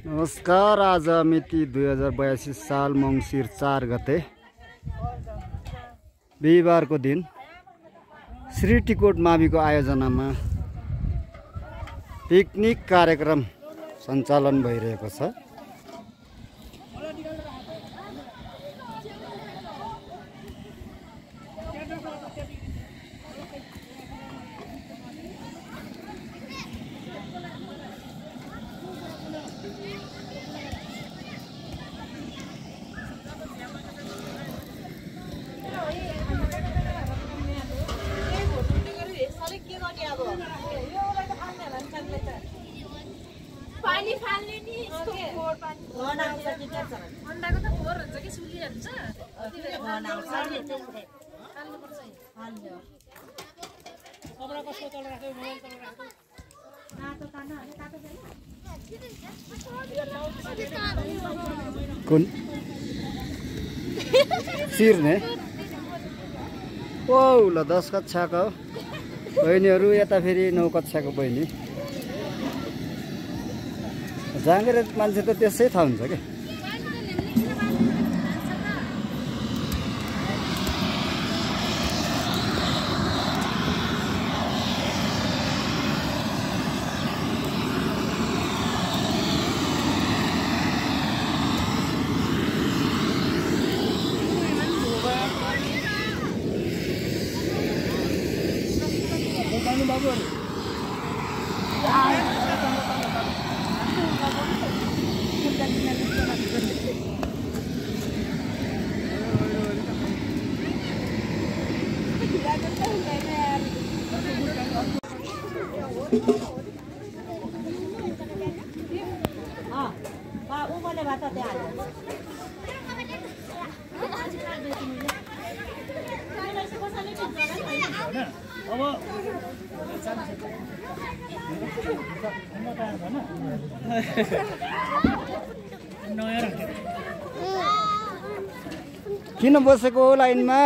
नमस्कार। आज मिति 2082 साल मङ्सिर 4 गते बिहिबारको दिन श्री टिकोट माविको आयोजनामा पिकनिक कार्यक्रम सञ्चालन भइरहेको छ। पानी फाल्ने नि यस्तो फोर पानी घन आउँछ कि के छ अन्डाको त फोर हुन्छ कि सुली हुन्छ त्यतिबेर घन आउँछ नि त्यसले फाल्नु पर्छ हाल्नु कपडा कस्तो तल राख्यो मोबाइल तल राख्यो तातो तानो अनि तातो छैन कुन सिर्ने ओ ल 10 कक्षाको बहिनीहरू यता फेरि 9 कक्षाको बहिनी जाँगेर मान्छे त त्यसै थाहा हुन्छ के। किन बसेको लाइनमा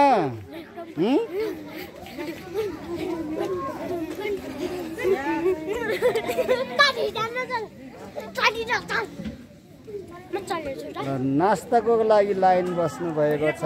नास्ताको लागि लाइन बस्नु भएको छ।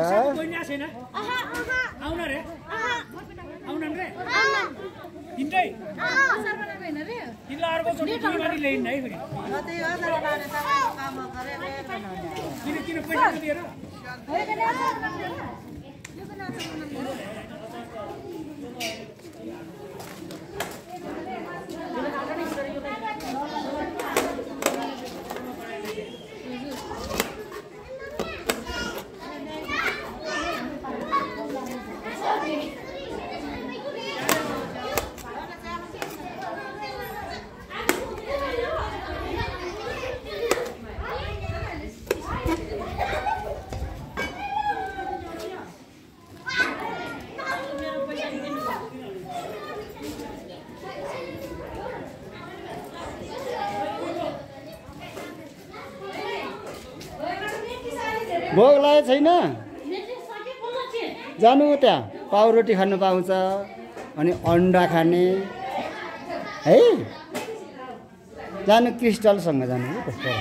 भोग लागेको छैन जानु त्यहाँ पाउरोटी खानु पाउँछ अनि अन्डा खाने है जानु क्रिस्टलसँग जानु कस्तो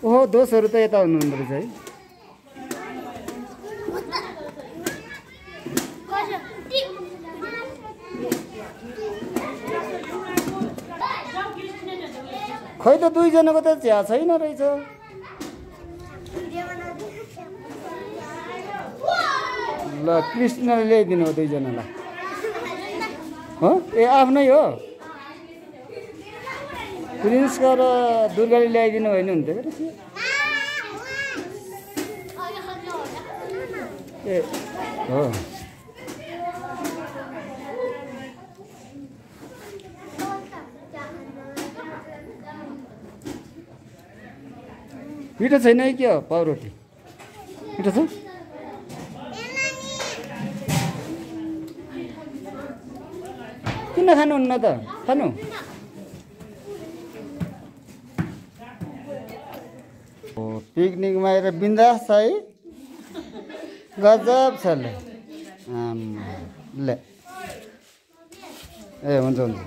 ओहो दोषहरू त यता हुनुहुँदो रहेछ है। खै त दुईजनाको त झ्या छैन रहेछ। ल कृष्णले ल्याइदिनु हो दुईजनालाई। हो ए आफ्नै हो। प्रिन्सका र दुर्गाले ल्याइदिनु भयो नि हुन्थ्यो ए हो। मिठो छैन है के हो पाउरोटी? मिठो छ? किन खानुहुन्न त? खानु। पिकनिकमा आएर बिन्दास छ है। गजब छ ल। ल ए हुन्छ हुन्छ।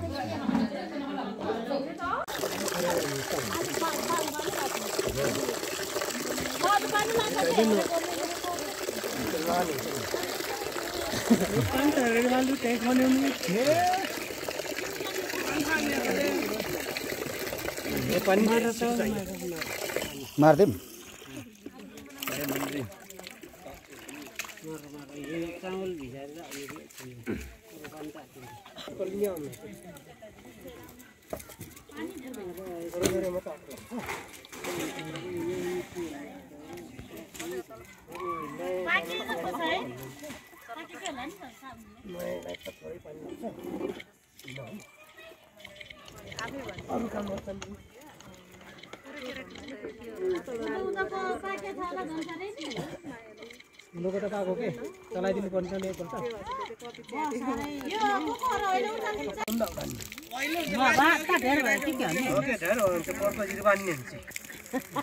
मार्दिम चलाइदिनु पर्छ नि एकपल्ट।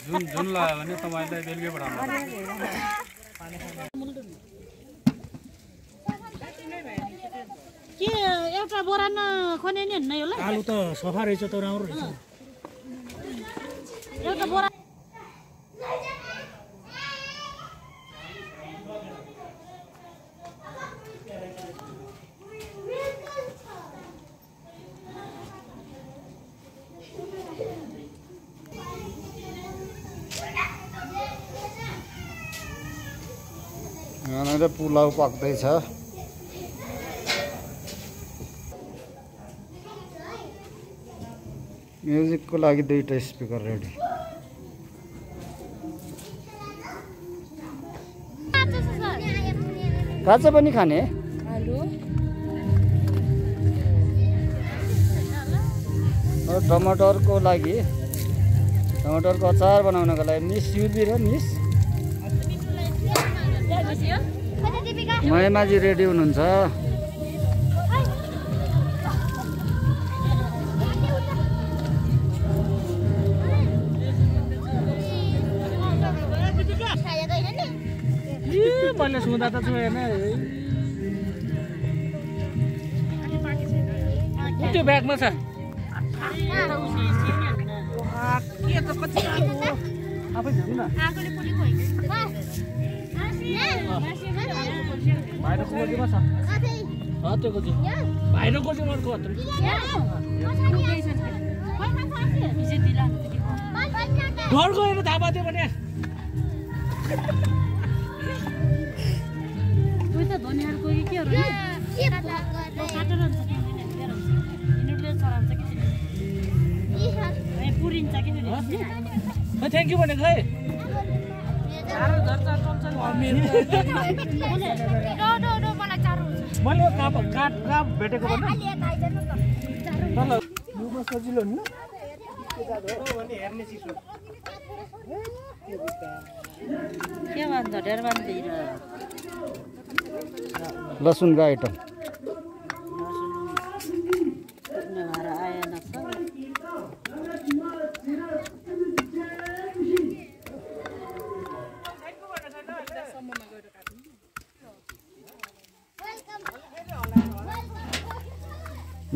जुन जुन लाग्यो भने तपाईँलाई बेलुकै पठाउनु। के एउटा बोरा न खने नि हैन होला? आलु त सफा रहेछ त राम्रो रहेछ। एउटा बोरा यहाँनिर पुलाउ पाक्दैछ। म्युजिकको लागि दुईटा स्पिकर रेडी। काँचो पनि खाने? टमाटरको लागि टमाटरको अचार बनाउनको लागि मिस युबी र मिस महिमाजी रेडी हुनुहुन्छ। मैले सुन्दा त छैन त्यो ब्यागमा छ। के त कति आफै जानु न। बाहिरको गोजीमा छ। त्यो गोजी बाहिर गोजीमा अर्को हत्र डर गएर थाहा पायो भने धनीहरूको के पुरिन्छ कि थ्याङ्क यू भनेको है। मैले काठ भेटेको भन्नु सजिलो हुन्न के भन्छ ढेर भन्दैन। लसुनको आइटम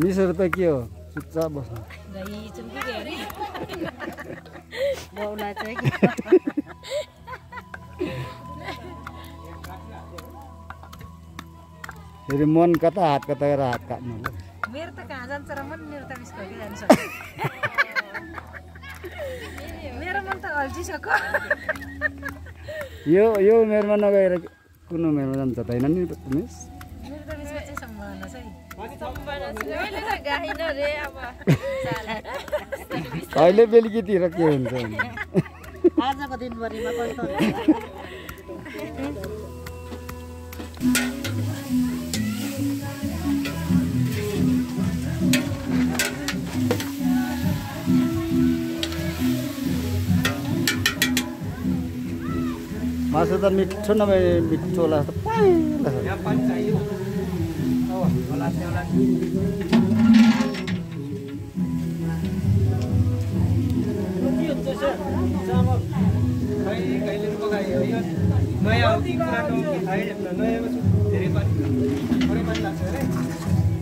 मिसहरू त के हो चुपचाप बस्नु। बाउलाई चाहिँ फेरि मन कता हात कता गरेर हात काट्नु मेरो त कहाँ जान्छ र मन मेरो त बिस्को कि जान्छ मेरो मन त अल्झिसक्यो यो उमेरमा नगएर कुन उमेरमा जान्छ त होइन नि मिस मेरो त बिस्को चाहिँ सम्भावना छ अहिले बेलुकीतिर के हुन्छ आजको दिनभरिमा कस्तो मासु त मिठो नभए मिठो होला जस्तो नयाँ हो कि पुरानो हो कि थाहै छैन नयाँमा धेरै पानी थोरै पानी लाग्छ अरे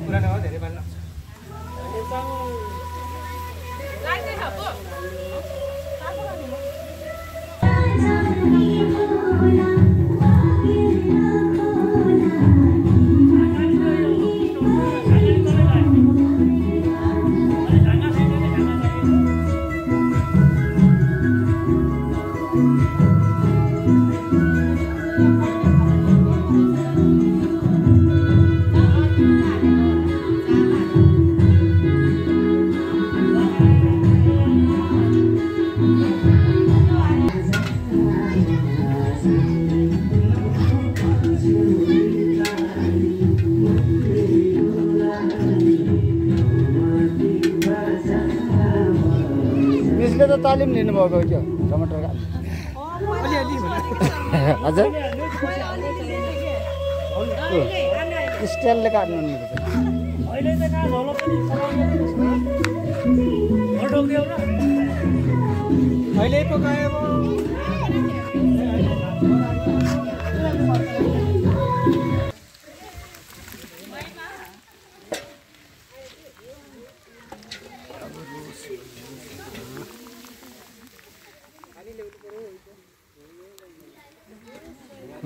पुरानो हो धेरै पानी लाग्छ मिसले त तालिम लिनुभएको हो क्या टमाटर काट्नु हजुर स्टाइलले काट्नु नि अहिले पकायो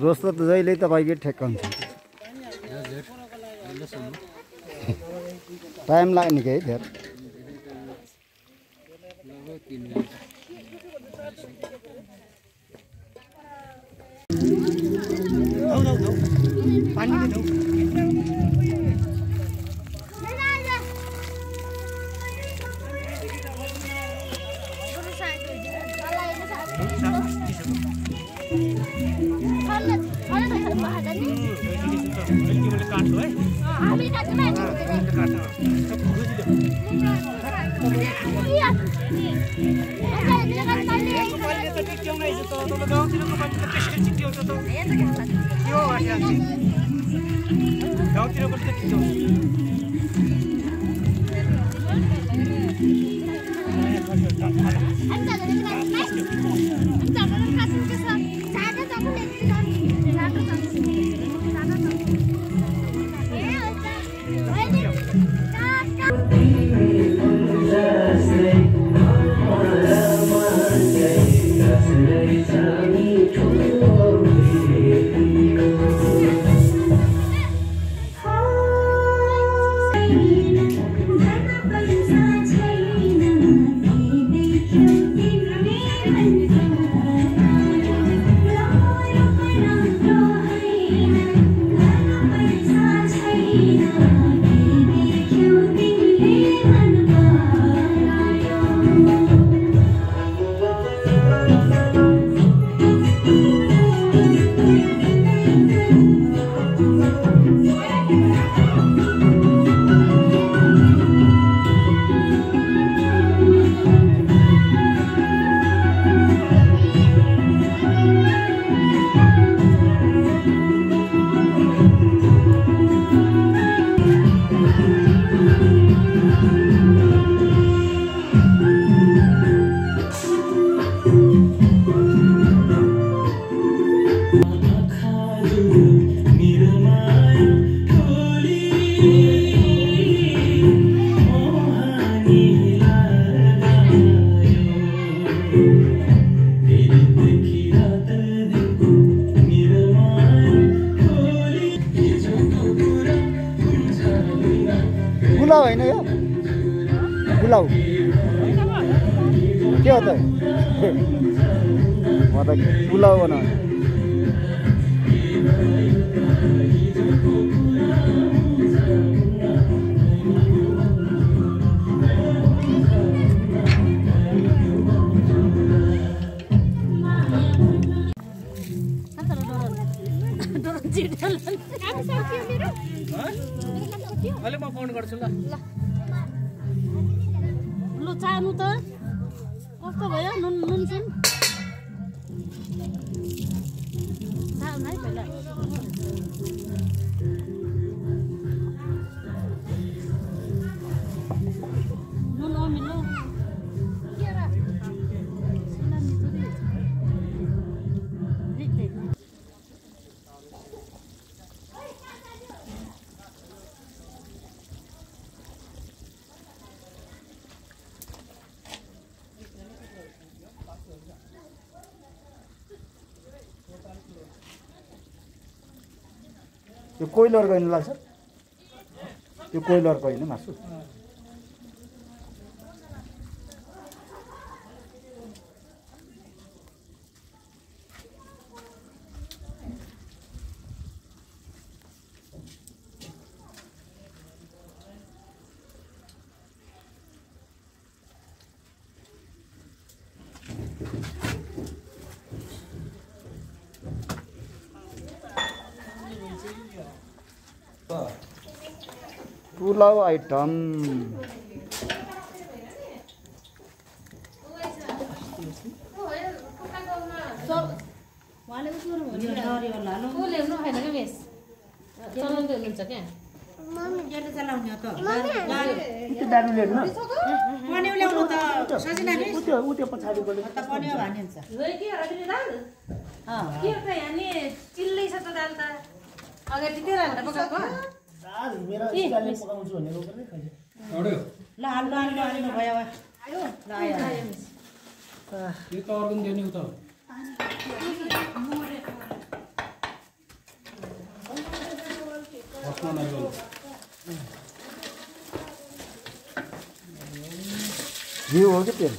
रोस्ट त जहिले तपाईँकै ठेक्काउँछ टाइम लाग्ने कि है धेरै म त पुलाउ बनाउने अहिले म फोन गर्छु ल लु चाहनु त कस्तो भयो नुन नुन सुन चाहनु है पहिला नुन अमिलो यो कोइलरको हैन लाग्छ यो कोइलरको हैन मासु पुलाउ आइटम यो त अर्को दिने उता घिउ हो कि तेल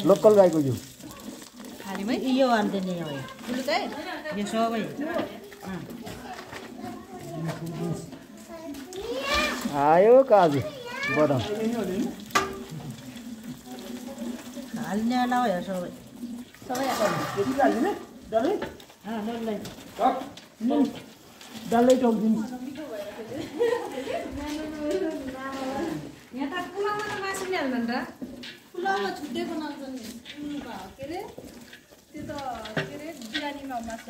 लोकल गाईको घिउ यो हाल्दैन यो सबै आयो काजु बदाम हाल्ने नभए सबै सबै डल्लै टोकिदिनु यहाँ त पुलाउमा त मासु नि हाल्दैन र पुलाउमा छुट्टै बनाउँछ नि के अरे त्यो त के अरे बिरयानीमा मासु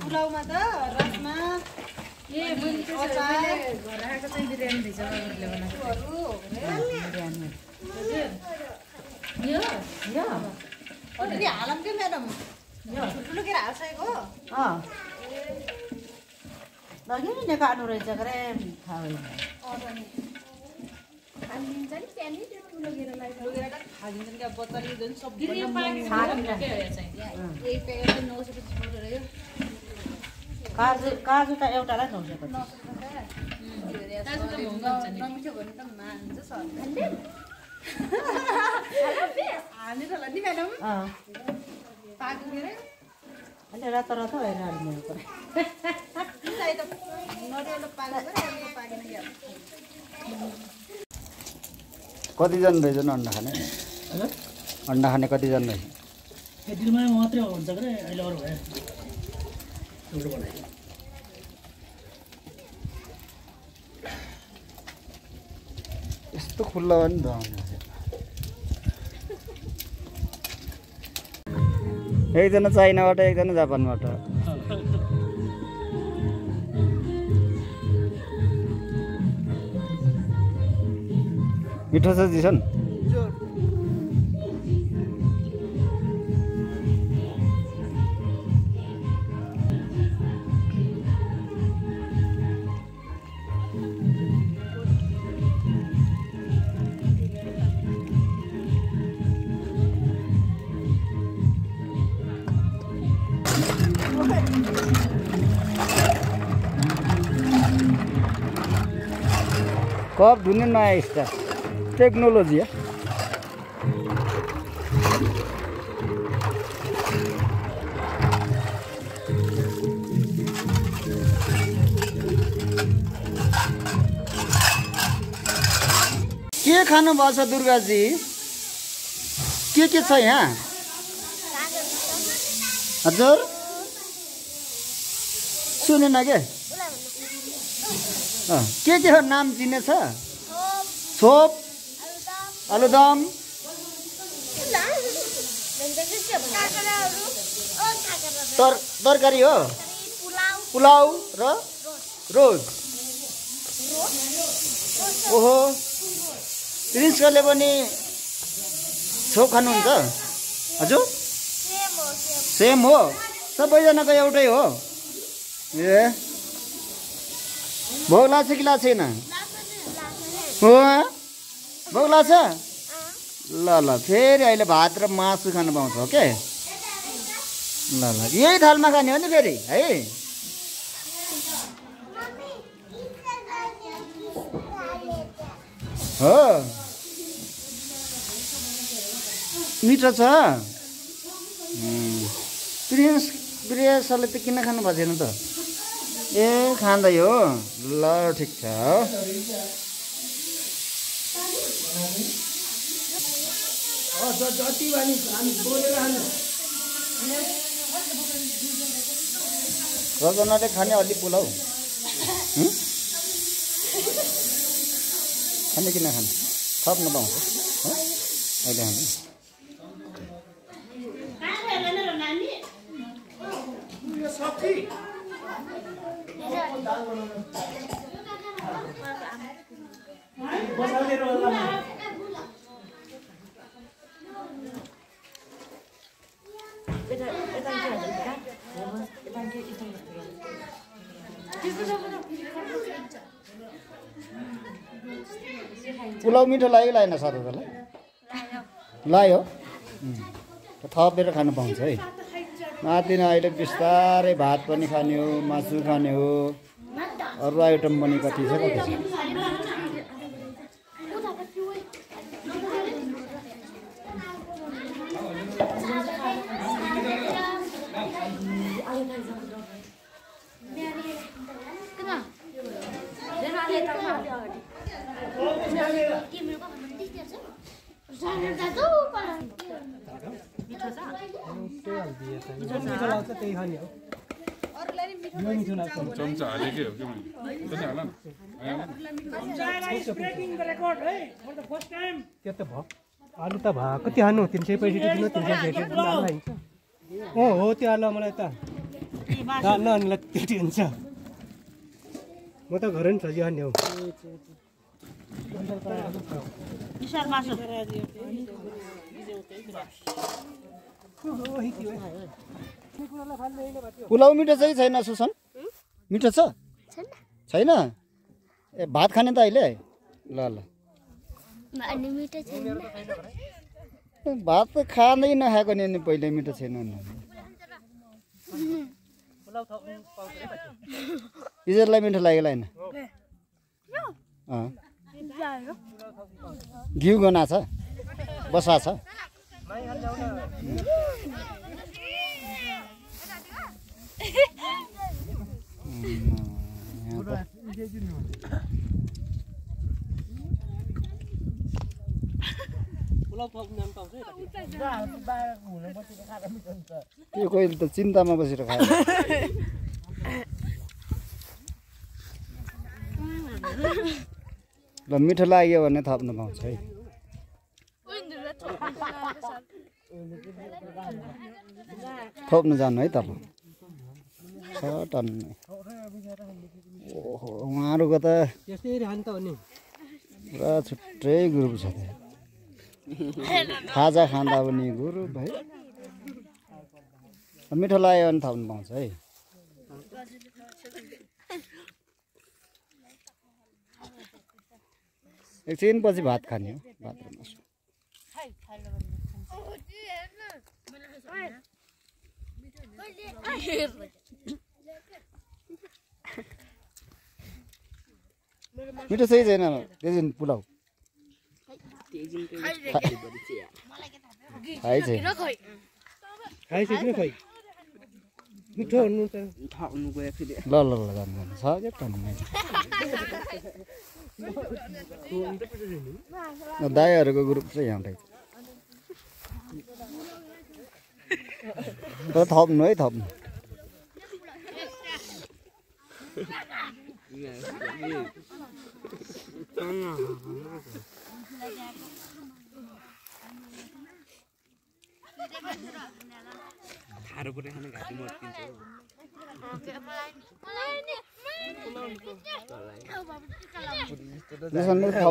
पुलाउमा त रसमा ए मैले घर आएको चाहिँ बिरयानी दिन्छ बाबुले बनाएको बिरयानी यो यो अलरेडी हालम के म्याडम यो ठुलो के हाल्छको लग्यो नि काट्नु रहेछ गरे थाहा भएन हालिदिन्छ नि त्यहाँनिर त्यो लगेर लगेर हालिदिन्छ नि बच्चाले झन् सबै काजु काजु त एउटालाई 900 नमिठो भने त मान्छ सर हालेर होला नि म्याडम पाको के अरे अहिले रातो रातो भएर हाल्नु पर्यो कतिजना रहेछन् अन्डा खाने अन्डा खाने कतिजना रहेछ यतिमा मात्रै हुन्छ के अहिले अरू भयो एउटा बनायो यस्तो खुल्ला भयो नि त एकजना चाइनाबाट एकजना जापानबाट मिठो छ जिसन कप धुने नयाँ स्टाइल टेक्नोलोजी है। के खानु भएको छ दुर्गाजी? के छ यहाँ? हजुर सुनेन के हो नाम चिनेछ? छोप, आलुदम, तरकारी हो, पुलाउ र रोज। ओहो प्रिन्सले पनि छोप खानुहुन्छ? हजुर सेम हो, सबैजनाको एउटै हो। ए भोक लाग्छ कि लाग्छ छैन? हो भोक लाग्छ? ल ल फेरि अहिले भात र मासु खानु पाउँछ ओके। ल ल यही थालमा खाने हो नि फेरि है। हो मिठो छ। प्रियसले त किन खानु भएको छैन त? ए खाँदै हो, ल ठिक छ। रजनाले खाने अलि पुलाउ खाने कि नखाने थप्न पाउँछ अहिले हामी। पुलाउ मिठो लाग्यो लागेन सरलाई? लाग्यो थपेर खानु पाउँछ है। नातिन अहिले बिस्तारै भात पनि खाने हो, मासु खाने हो, अरू आइटम पनि कति छ कति छ। चम्चा हालेकै हो कि त्यो त भयो आलु त भयो कति हाल्नु? 365 दिनु 365 हो त्यो हाल्नु मलाई त नआन्नुलाई त्यति हुन्छ। म त घरै नि सजिलो हान्ने हो। पुलाउ मिठो चाहिँ छैन सुसन? मिठो छ छैन? ए भात खाने त अहिले? ल ल भात त खाँदै नखाएको नि अनि पहिले मिठो छैन। इजरलाई मिठो लाग्यो होइन? घिउ गना छ बसा छ। त्यो कोही त चिन्तामा बसेर खायो। ल मिठो लाग्यो भने थप्नु पाउँछ है। थप्नु जानु है तपाईँ टन्नै। ओहो उहाँहरूको त पुरा छुट्टै ग्रुप छ। खाजा खाँदा पनि ग्रुप है। मिठो लाग्यो भने थप्नु पाउँछ है। एकछिन पछि भात खाने हो, भात र मासु। मिठो चाहिँ छैन त्यही पुलाउ खाइ चाहिँ खाइसक्यो खै मिठो हुनु त ल ल ल जानु छ क्या टन्ने दाइहरूको ग्रुप चाहिँ यहाँ उठाइ तर थप्नु है थप्नु थप्नु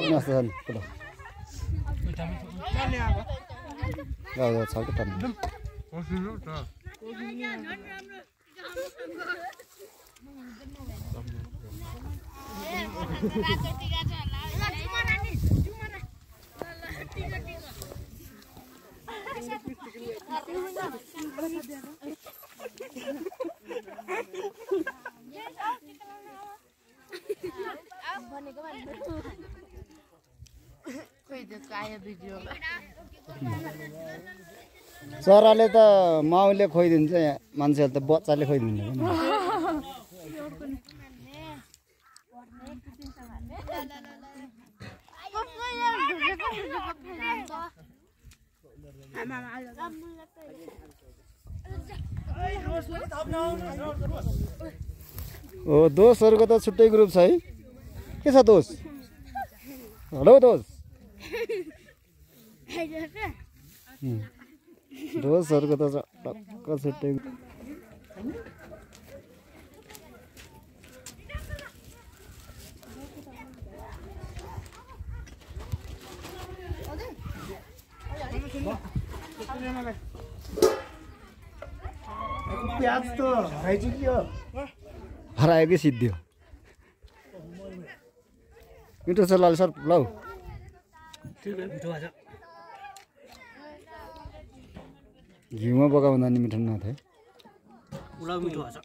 जस्तो छ नि पुरा छ कि टन्ने चराले त माउले खोइदिन्छ मान्छेहरूले त बच्चाले खोइदिन्छ हो दोस्तहरूको त छुट्टै ग्रुप छ है के छ दोस्त हेलो दोस्त दोस्तहरूको त टक्क छुट्टै प्याज त खाइसक्यो हरायो कि सिद्धियो मिठो छ लाल सर लौ घिउमा पकाउँदा नि मिठो नथ्यो पुलाउ मिठो छ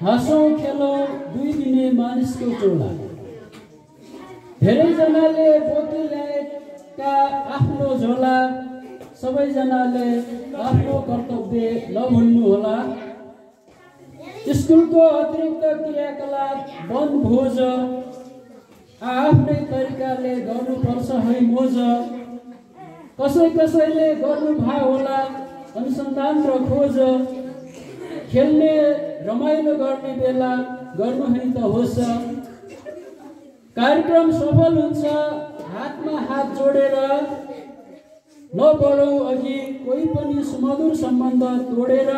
हाँसौँ खेलौँ दुई दिने मानिसको टोला। धेरैजनाले बोकी ल्याएका आफ्नो झोला, सबैजनाले आफ्नो कर्तव्य नभुल्नुहोला। स्कुलको अतिरिक्त क्रियाकलाप, वनभोज, प्रकारले गर्नुपर्छ है मोज कसैले गर्नु भयो होला अनुसन्धान र खोज खेल्ने रमाइलो गर्ने बेला गर्नु है त होस् कार्यक्रम सफल हुन्छ हातमा हात जोडेर नबढौँ अघि कोही पनि सुमधुर सम्बन्ध तोडेर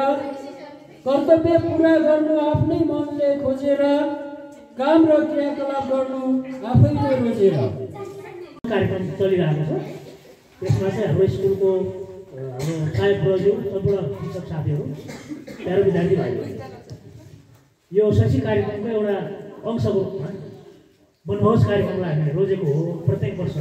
कर्तव्य पुरा गर्नु आफ्नै मनले खोजेर काम र क्रियाकलाप गर्नु आफैले रोजेर कार्यक्रम चलिरहेको छ। त्यसमा चाहिँ हाम्रो स्कुलको हाम्रो सहायक बज्यू सम्पूर्ण शिक्षक साथीहरू प्यारो विद्यार्थी भाइहरू यो शैक्षिक कार्यक्रमको एउटा अंशको रूपमा वनभोज कार्यक्रमलाई हामीले रोजेको हो प्रत्येक वर्ष।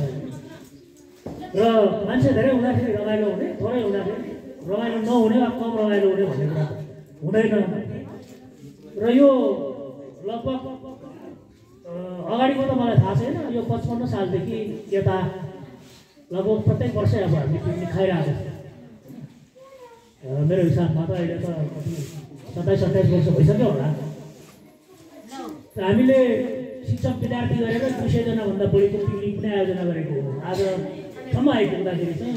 र मान्छे धेरै हुँदाखेरि रमाइलो हुने, थोरै हुँदाखेरि रमाइलो नहुने वा कम रमाइलो हुने भन्ने कुरा हुँदैन। र यो लगभग अगाडिको त मलाई थाहा छैन, यो 55 सालदेखि यता लगभग प्रत्येक वर्षै अब हामी पिकनिक खाइरहेको छ। मेरो हिसाबमा त अहिले त 27-28 वर्ष भइसक्यो होला। हामीले शिक्षक विद्यार्थी गरेर 200 जनाभन्दा बढीको पिकनिक पनि आयोजना गरेको हो। आज सम्म आइपुग्दाखेरि चाहिँ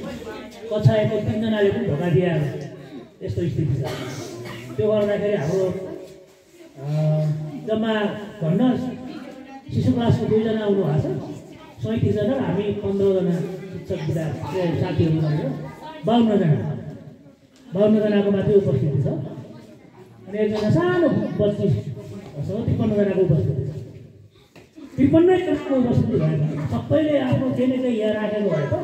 कक्षा 1को 3 जनाले पनि धोका दिएर यस्तो स्थिति छ। त्यो गर्दाखेरि हाम्रो जम्मा भन्न शिशु क्लासको 2 जना आउनु भएको छ, 37 जना, हामी 15 जना शिक्षक विद्यार्थी साथीहरू गरेर 52 जनाको मात्रै उपस्थिति छ। अनि एकजना सानो बच्ची 53 जनाको उपस्थिति छ। 53 जनाको उपस्थिति भयो। सबैले आफ्नो केही चाहिँ यहाँ राखेको भए त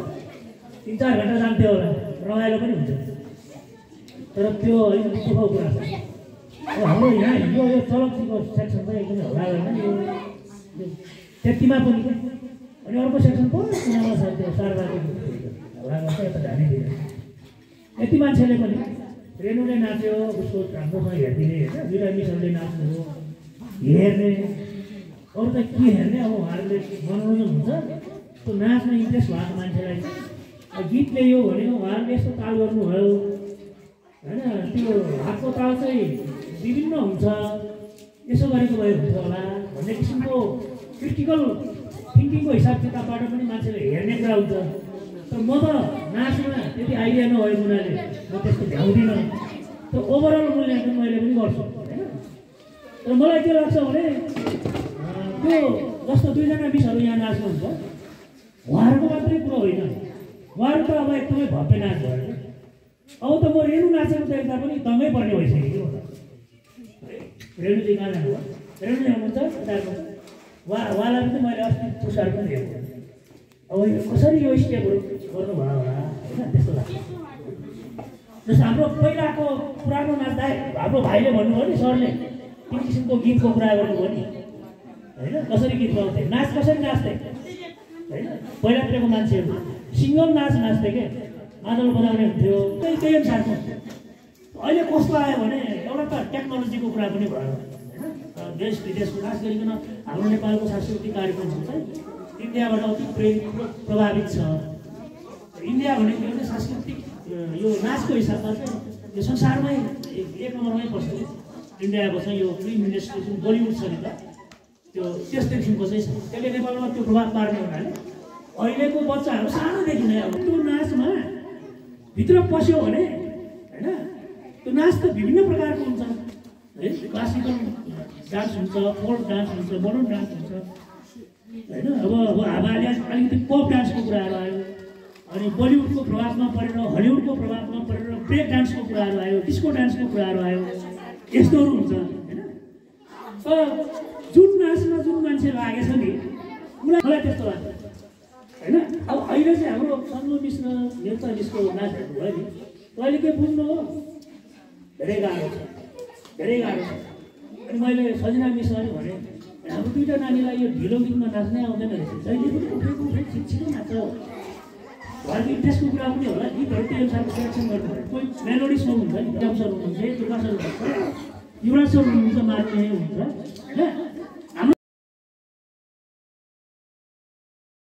3-4 घन्टा जान्थ्यो होला, रमाइलो पनि हुन्छ। तर त्यो अलिक दुःखको कुरा छ। अब हाम्रो यहाँ यो चलचित्रको सेक्सन चाहिँ एकदमै होला होइन यो त्यतिमा पनि। अनि अर्को सेक्सन पनि कुनामा छ त्यो सारदाको होला गर्छ, यता ध्यानै दिँदैन। यति मान्छेले पनि रेणुले नाच्यो, उसको राम्रोसँग हेरिदिने होइन, दुईवटा मिसहरूले नाच्नु हो हेर्ने, अरू त के हेर्ने। अब उहाँहरूले मनोरञ्जन हुन्छ, त्यो नाच्न इन्ट्रेस्ट भएको मान्छेलाई गीतले यो भनेको उहाँहरूले यस्तो ताल गर्नुभयो होइन, त्यो हातको ताल चाहिँ विभिन्न हुन्छ, यसो गरेको भए हुन्छ होला भन्ने किसिमको क्रिटिकल थिङ्किङको हिसाब किताबबाट पनि मान्छेले हेर्ने कुरा हुन्छ। तर म त नाचमा त्यति आइडिया नभएको हुनाले म त्यस्तो भ्याउँदिनँ। त्यो ओभरअल मूल्याङ्कन मैले पनि गर्छु होइन। तर मलाई के लाग्छ भने त्यो जस्तो 2 जना मिसहरू यहाँ नाच्नुहुन्छ, उहाँहरूको मात्रै कुरो होइन, उहाँहरू त अब एकदमै भव्य नाच भयो। अब त म रेणु नाचेको देख्दा पनि दङ्गै पर्ने भइसक्यो। रेणुजी कहाँ जानुभयो? रेणुजी हुनुहुन्छ उहाँलाई पनि मैले अस्ति पुरस्कार पनि दिएको। अब कसरी यो स्टेपहरू गर्नुभयो होला होइन, त्यस्तो लाग्छ। जस्तो हाम्रो पहिलाको पुरानो नाच्दा हाम्रो भाइले भन्नुभयो नि, सरले 3 किसिमको गीतको कुरा गर्नुभयो नि होइन, कसरी गीत गाउँथे, नाच कसरी नाच्थे होइन। पहिलातिरको मान्छेहरू सिङ्गल नाच नाच्थे के, मादल बजाउने हुन्थ्यो, त्यही अनुसारको। अहिले कस्तो आयो भने एउटा त टेक्नोलोजीको कुरा पनि भयो होइन। देश विदेशको खास गरिकन हाम्रो नेपालको सांस्कृतिक कार्यक्रमहरू चाहिँ इन्डियाबाट अति प्रभावित छ। इन्डिया भनेको एउटा सांस्कृतिक यो नाचको हिसाबमा चाहिँ यो संसारमै 1 नम्बरमै पर्छ। इन्डियाको चाहिँ यो फिल्म इन्डस्ट्री जुन बलिउड छ नि त, त्यो त्यस्तै किसिमको चाहिँ छ। त्यसले नेपालमा त्यो प्रभाव पार्ने हुनाले अहिलेको बच्चाहरू सानोदेखि नै अब त्यो नाचमा भित्र पस्यो भने होइन, त्यो नाच त विभिन्न प्रकारको हुन्छ है। क्लासिकल डान्स हुन्छ, फोल्क डान्स हुन्छ, मोडर्न डान्स हुन्छ होइन। अब हावाले अलिकति पप डान्सको कुराहरू आयो, अनि बलिउडको प्रभावमा परेर हलिउडको प्रभावमा परेर ब्रेक डान्सको कुराहरू आयो, डिस्को डान्सको कुराहरू आयो, यस्तोहरू हुन्छ होइन। तर जुन नाचमा जुन मान्छे लागेछ नि मलाई त्यस्तो लाग्छ होइन। अब अहिले चाहिँ हाम्रो सन्नु मिश्र नेता मिसको नाचहरू भयो नि, अहिले के बुझ्नु हो, धेरै गाह्रो छ, धेरै गाह्रो छ। अनि मैले सजना मिसलाई भने हाम्रो 2टा नानीलाई यो ढिलो गीतमा नाच्नै आउँदैन रहेछ, जहिले पनि उठेको छिटो नाच्छ। घरको इन्ट्रेस्टको कुरा पनि होला, गीतहरू त्यही अनुसारको सेलेक्सन गर्नु पऱ्यो। कोही मेलोडी सङ हुन्छ नि, सर हुनुहुन्छ, दुर्गा सर हुनुहुन्छ, युवराज सर हुनुहुन्छ, मार्ने हुन्छ होइन।